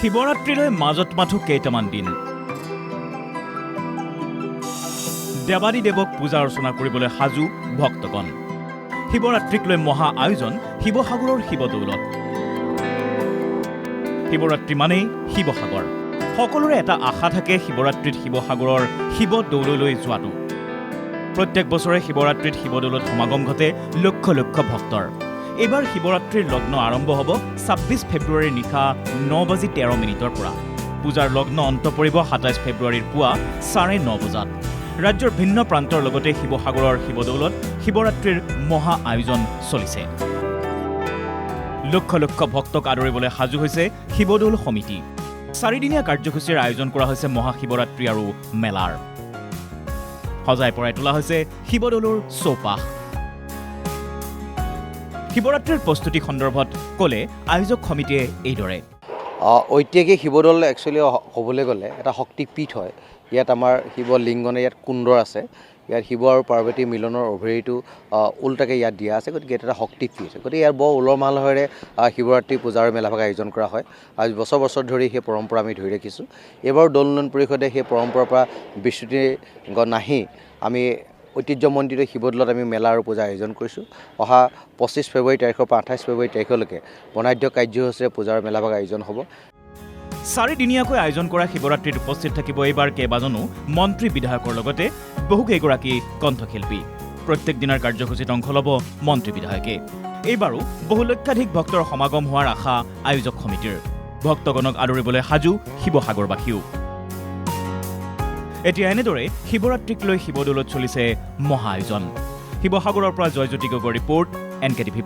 শিৱৰাত্ৰিলৈ মাজত মাথো কেইটামান দিন দেৱাদিদেৱক পূজা অৰ্চনা কৰিবলৈ সাজু ভক্তগণ। শিৱৰাত্ৰিক লৈ মহা আয়োজন শিৱসাগৰৰ শিৱদৌলত। শিৱৰাত্ৰি মানেই শিৱসাগৰ। সকলোৰে এটা আশা থাকে শিৱৰাত্ৰিত শিৱসাগৰৰ শিৱদৌললৈ যোৱাটো। প্ৰত্যেক বছৰে শিৱৰাত্ৰিত শিৱদৌলত সমাগম ঘটে লক্ষ লক্ষ ভক্তৰ। এইবাৰ শিৱৰাত্ৰিৰ লগ্ন আৰম্ভ হ'ব ২৬ ফেব্ৰুৱাৰীৰ নিশা ৯:১৩ পৰা। পূজাৰ লগ্ন অন্ত পৰিব ২৭ ফেব্ৰুৱাৰীৰ পুৱা ৯:৩০ বজাত। ৰাজ্যৰ ভিন্ন প্ৰান্তৰ লগতে শিৱসাগৰৰ শিৱদৌলত শিৱৰাত্ৰিৰ মহা আয়োজন চলিছে। লক্ষ লক্ষ ভক্তক আদৰিবলৈ সাজু হৈছে শিৱদৌল সমিতি। ৪দিনীয়া কাৰ্যসূচীৰ আয়োজন কৰা হৈছে মহাশিৱৰাত্ৰি আৰু মেলাৰ। সজাই পৰাই তোলা হৈছে শিৱদৌলৰ চৌপাশ। শিৱৰাত্ৰিৰ প্ৰস্তুতি সন্দৰ্ভত ক'লে আয়োজক সমিতিয়ে এইদৰে। ঐতিহাসিক শিৱদৌল একচুৱেলি ক'বলৈ গ'লে এটা শক্তিপীঠ হয়। ইয়াত আমাৰ শিৱলিংগনে ইয়াত কুণ্ড আছে। ইয়াত শিৱ আৰু পাৰ্বতী মিলনৰ অভেৰিটো উল্টাকৈ ইয়াত দিয়া আছে। গতিকে এটা শক্তিপীঠ। গতিকে ইয়াত বৰ উলহ মালহেৰে শিৱৰাত্ৰি পূজা আৰু মেলাভাগ আয়োজন কৰা হয়। আজি বছৰ বছৰ ধৰি সেই পৰম্পৰা আমি ধৰি ৰাখিছোঁ। এইবাৰ দৌল উন্নয়ন পৰিষদে সেই পৰম্পৰাৰ পৰা বিচ্যুতি নাহি আমি ঐতিহ্যমণ্ডিত শিৱদৌলত আমি মেলা আৰু পূজা আয়োজন কৰিছোঁ। অহা ২৫ ফেব্ৰুৱাৰী তাৰিখৰ পৰা ২৮ ফেব্ৰুৱাৰী তাৰিখলৈকে বৰ্ণাঢ্য কাৰ্যসূচীৰে পূজা আৰু মেলাভাগ আয়োজন হ'ব। ৪দিনীয়াকৈ আয়োজন কৰা শিৱৰাত্ৰিত উপস্থিত থাকিব এইবাৰ কেইবাজনো মন্ত্ৰী বিধায়কৰ লগতে বহুকেইগৰাকী কণ্ঠশিল্পী। প্ৰত্যেক দিনাৰ কাৰ্যসূচীত অংশ ল'ব মন্ত্ৰী বিধায়কে। এইবাৰো বহু লক্ষাধিক ভক্তৰ সমাগম হোৱাৰ আশা আয়োজক সমিতিৰ। ভক্তগণক আদৰিবলৈ সাজু শিৱসাগৰবাসীও। এতিয়া এনেদৰে শিৱৰাত্ৰিক লৈ শিৱদৌলত চলিছে মহা আয়োজন। শিৱসাগৰৰ পৰা জয়জ্যোতি গগৈৰ ৰিপৰ্ট, NKTV+।